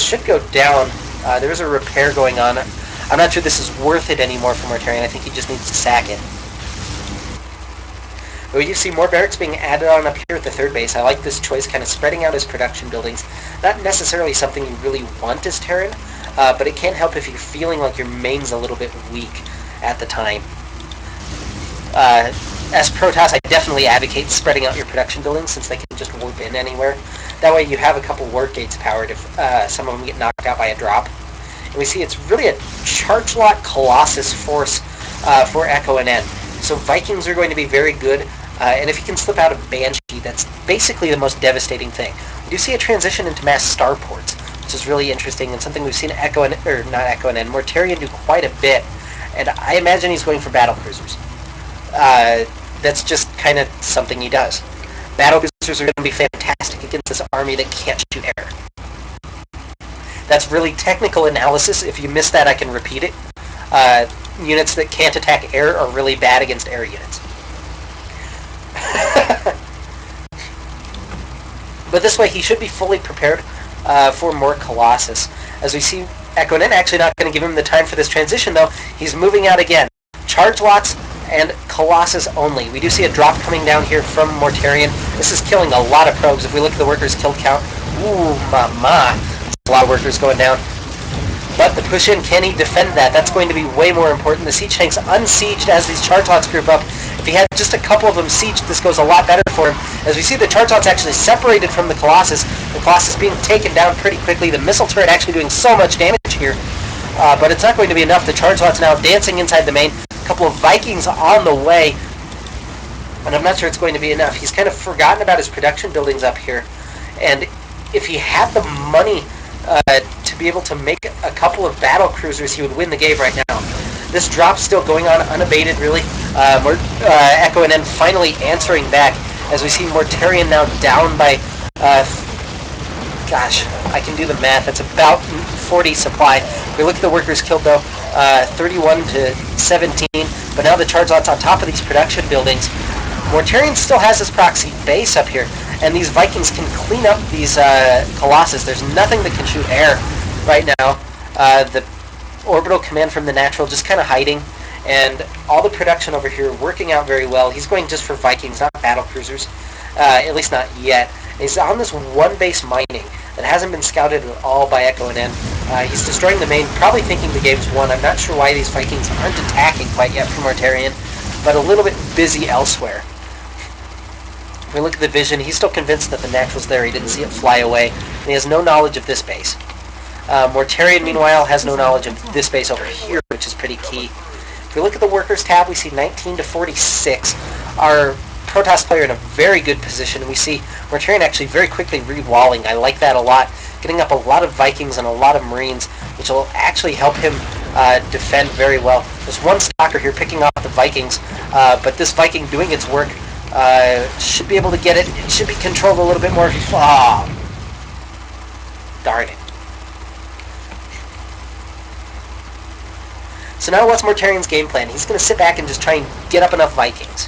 should go down. There's a repair going on. I'm not sure this is worth it anymore for Mortarion. I think he just needs to sack it. But we do see more barracks being added on up here at the third base. I like this choice, kind of spreading out his production buildings. Not necessarily something you really want as Terran, but it can't help if you're feeling like your main's a little bit weak at the time. As Protoss, I definitely advocate spreading out your production buildings since they can just warp in anywhere. That way you have a couple warp gates powered if some of them get knocked out by a drop. And we see it's really a charge lot Colossus force for ZamEchoNN. So Vikings are going to be very good, and if you can slip out a Banshee, that's basically the most devastating thing. We do see a transition into mass starports, which is really interesting, and something we've seen Mortarion do quite a bit, and I imagine he's going for battlecruisers. That's just kind of something he does. Battlecruisers are going to be fantastic against this army that can't shoot air. That's really technical analysis. If you missed that, I can repeat it. Units that can't attack air are really bad against air units. But this way, he should be fully prepared for more Colossus. As we see, ZamEchoNN actually not going to give him the time for this transition, though. He's moving out again. Charge lots and Colossus only. We do see a drop coming down here from Mortarion. This is killing a lot of probes. If we look at the workers' kill count, ooh, mama. A lot of workers going down. But the push-in, can he defend that? That's going to be way more important. The siege tanks unsieged as these charge lots group up. If he had just a couple of them sieged, this goes a lot better for him. As we see, the charge lots actually separated from the Colossus. The Colossus being taken down pretty quickly. The missile turret actually doing so much damage here. But it's not going to be enough. The charge lots now dancing inside the main. A couple of Vikings on the way. And I'm not sure it's going to be enough. He's kind of forgotten about his production buildings up here. And if he had the money to be able to make a couple of battle cruisers, he would win the game right now. This drop's still going on unabated, really. ZamEchoNN finally answering back as we see Mortarion now down by, gosh, I can do the math. It's about 40 supply. If we look at the workers killed, though, 31 to 17. But now the charge lots on top of these production buildings. Mortarion still has his proxy base up here, and these Vikings can clean up these Colossus. There's nothing that can shoot air right now. The orbital command from the natural just kind of hiding, and all the production over here working out very well. He's going just for Vikings, not battle cruisers, at least not yet. And he's on this one base mining that hasn't been scouted at all by ZamEchoNN. He's destroying the main, probably thinking the game's won. I'm not sure why these Vikings aren't attacking quite yet from Mortarion, but a little bit busy elsewhere. If we look at the vision, he's still convinced that the natural's there. He didn't see it fly away, and he has no knowledge of this base. Mortarion, meanwhile, has no knowledge of this base over here, which is pretty key. If we look at the workers tab, we see 19 to 46. Our Protoss player in a very good position. We see Mortarion actually very quickly re-walling. I like that a lot. Getting up a lot of Vikings and a lot of Marines, which will actually help him defend very well. There's one stalker here picking off the Vikings, but this Viking doing its work should be able to get it. It should be controlled a little bit more if he falls. Oh, darn it. So now what's Mortarion's game plan? He's going to sit back and just try and get up enough Vikings.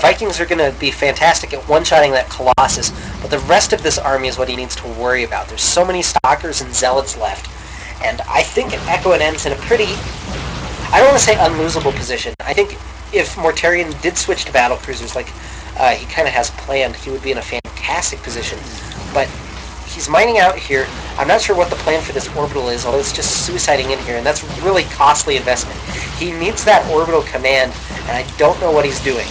Vikings are going to be fantastic at one-shotting that Colossus, but the rest of this army is what he needs to worry about. There's so many Stalkers and Zealots left, and I think ZamEchoNN's in a pretty, I don't want to say unlosable position. I think if Mortarion did switch to battlecruisers like he kind of has planned, he would be in a fantastic position. But he's mining out here. I'm not sure what the plan for this orbital is, although it's just suiciding in here, and that's a really costly investment. He needs that orbital command, and I don't know what he's doing.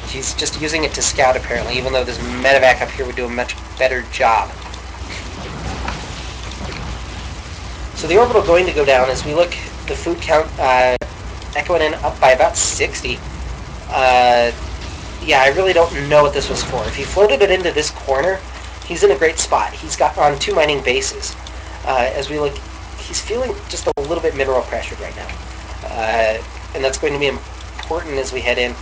He's just using it to scout, apparently, even though this medevac up here would do a much better job. So the orbital going to go down as we look the food count. ZamEchoNN up by about 60. Yeah, I really don't know what this was for. If he floated it into this corner, he's in a great spot. He's got on 2 mining bases. As we look, he's feeling just a little bit mineral pressured right now. And that's going to be important as we head in.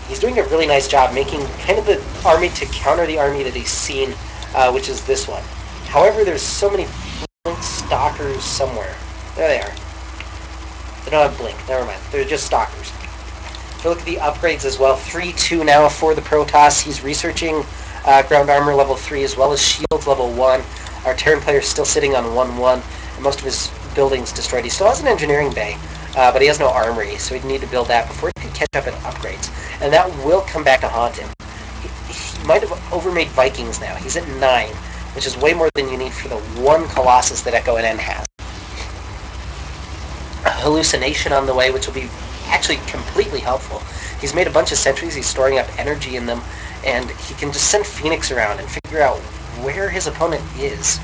He's doing a really nice job making kind of the army to counter the army that he's seen, which is this one. However, there's so many stalkers somewhere. There they are. They don't have blink. Never mind. They're just stalkers. If you look at the upgrades as well, 3-2 now for the Protoss. He's researching ground armor level 3 as well as shields level 1. Our Terran player is still sitting on 1-1, and most of his buildings destroyed. He still has an engineering bay, but he has no armory, so he'd need to build that before he could catch up in upgrades. And that will come back to haunt him. He might have overmade Vikings now. He's at 9, which is way more than you need for the one Colossus that ZamEchoNN has. A hallucination on the way, which will be actually completely helpful. He's made a bunch of sentries, he's storing up energy in them, and he can just send Phoenix around and figure out where his opponent is.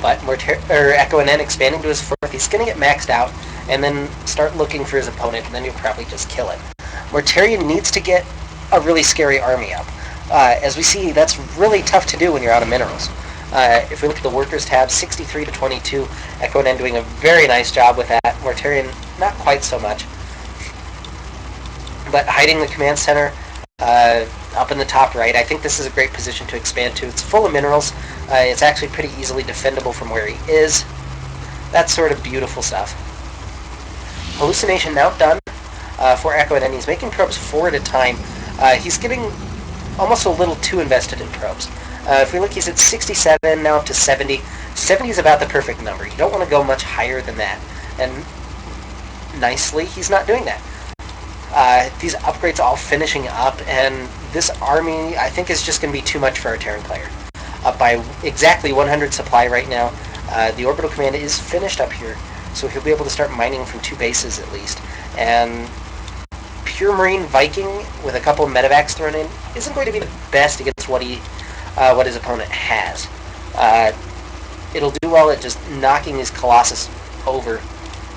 But ZamEchoNN expanding to his 4th, he's going to get maxed out, and then start looking for his opponent, and then he'll probably just kill it. Mortarion needs to get a really scary army up. As we see, that's really tough to do when you're out of minerals. If we look at the workers tab, 63 to 22, ZamEchoNN doing a very nice job with that. Mortarion, not quite so much. But hiding the command center up in the top right, I think this is a great position to expand to. It's full of minerals. It's actually pretty easily defendable from where he is. That's sort of beautiful stuff. Hallucination now done for ZamEchoNN. He's making probes 4 at a time. He's getting almost a little too invested in probes. If we look, he's at 67, now up to 70. 70 is about the perfect number. You don't want to go much higher than that. And nicely, he's not doing that. These upgrades all finishing up, and this army, I think, is just going to be too much for our Terran player. Up by exactly 100 supply right now. The orbital command is finished up here, so he'll be able to start mining from 2 bases at least. And pure Marine Viking with a couple of medevacs thrown in isn't going to be the best against what his opponent has. It'll do well at just knocking his Colossus over.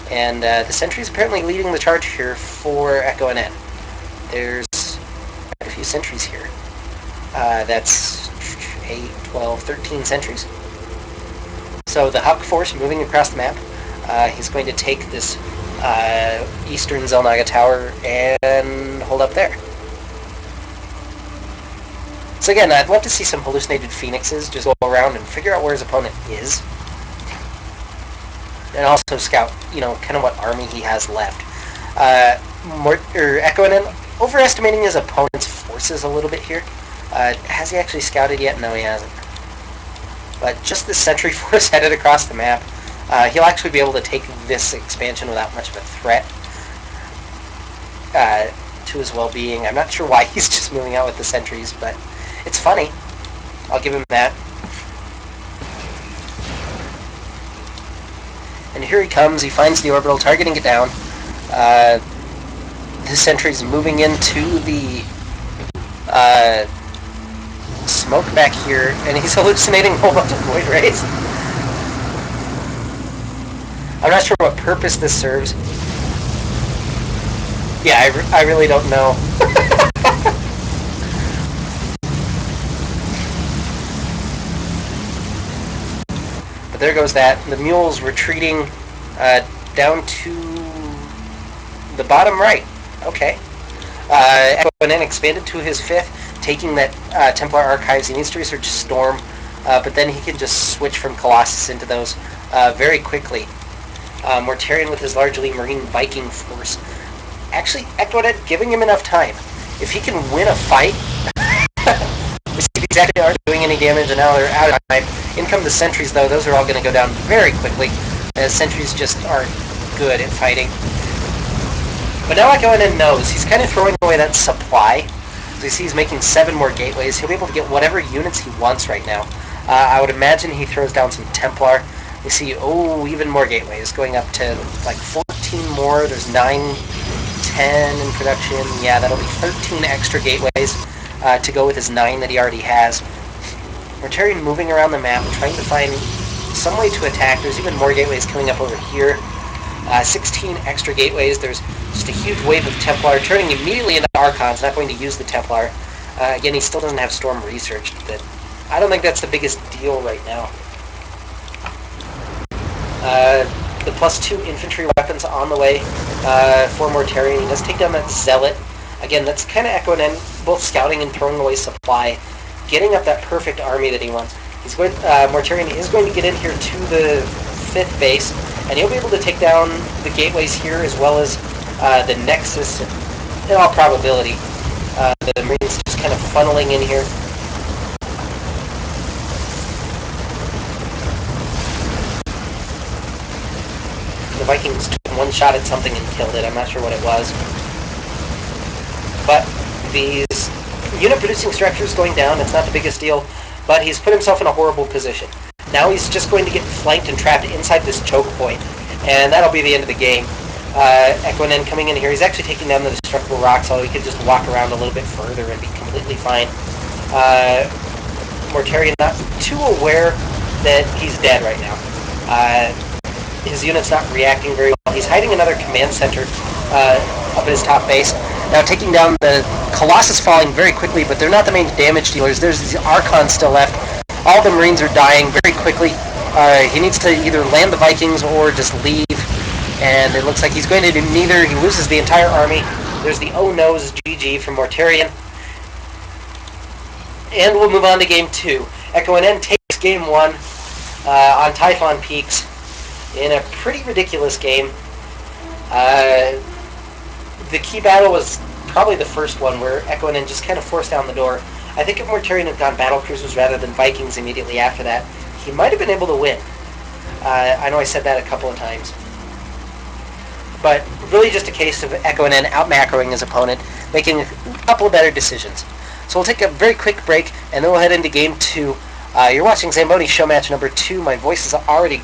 And the sentry's apparently leading the charge here for ZamEchoNN. There's quite a few sentries here. That's 8, 12, 13 sentries. So the Hawk Force moving across the map. He's going to take this eastern Zelnaga tower and hold up there. So again, I'd love to see some hallucinated phoenixes just go around and figure out where his opponent is. And also scout, kind of what army he has left. ZamEchoNN overestimating his opponent's forces a little bit here. Has he actually scouted yet? No, he hasn't. But just this sentry force headed across the map, he'll actually be able to take this expansion without much of a threat to his well-being. I'm not sure why he's just moving out with the sentries, but it's funny. I'll give him that. And here he comes. He finds the orbital, targeting it down. His sentry's moving into the smoke back here, and he's hallucinating a whole bunch of void rays. I'm not sure what purpose this serves. Yeah, I really don't know. But there goes that. The mule's retreating down to the bottom right. Okay. ZamEchoNN expanded to his 5th, taking that Templar Archives. He needs to research Storm, but then he can just switch from Colossus into those very quickly. Mortarion with his largely Marine Viking force. Actually, ZamEchoNN giving him enough time. If he can win a fight, we see these actually aren't doing any damage, and now they're out of time. In come the sentries, though. Those are all going to go down very quickly, as sentries just aren't good at fighting. But now ZamEchoNN knows. He's kind of throwing away that supply. As you see, he's making 7 more gateways. He'll be able to get whatever units he wants right now. I would imagine he throws down some Templar. You see, even more gateways, going up to like 14 more. There's 9, 10 in production. Yeah, that'll be 13 extra gateways to go with his 9 that he already has. Mortarion moving around the map, trying to find some way to attack. There's even more gateways coming up over here. 16 extra gateways. There's just a huge wave of Templar turning immediately into Archons, not going to use the Templar. Again, he still doesn't have Storm researched, but I don't think that's the biggest deal right now. The +2 infantry weapons on the way for Mortarion. He does take down that Zealot. Again, that's kind of ZamEchoNN, both scouting and throwing away supply, getting up that perfect army that he wants. Mortarion is going to get in here to the 5th base, and he'll be able to take down the gateways here as well as the Nexus in all probability. The Marines just kind of funneling in here. The Vikings took one shot at something and killed it. I'm not sure what it was. But these unit producing structures going down, it's not the biggest deal, but he's put himself in a horrible position. Now he's just going to get flanked and trapped inside this choke point, and that'll be the end of the game. EchoNN coming in here, he's actually taking down the destructible rocks, although he could just walk around a little bit further and be completely fine. Mortarion not too aware that he's dead right now. His unit's not reacting very well. He's hiding another command center up at his top base. Now taking down the Colossus falling very quickly, but they're not the main damage dealers. There's these Archons still left. All the Marines are dying very quickly. He needs to either land the Vikings or just leave, and it looks like he's going to do neither. He loses the entire army. There's the oh no's GG from Mortarion. And we'll move on to Game 2. EchoNN takes Game 1 on Typhon Peaks in a pretty ridiculous game. The key battle was probably the first one where EchoNN just kind of forced down the door. I think if Mortarion had gone battle cruisers rather than Vikings immediately after that, he might have been able to win. I know I said that a couple of times. But really just a case of EchoNN out-macroing his opponent, making a couple of better decisions. So we'll take a very quick break, and then we'll head into Game 2. You're watching ZamEchoNN Showmatch number 2. My voice is already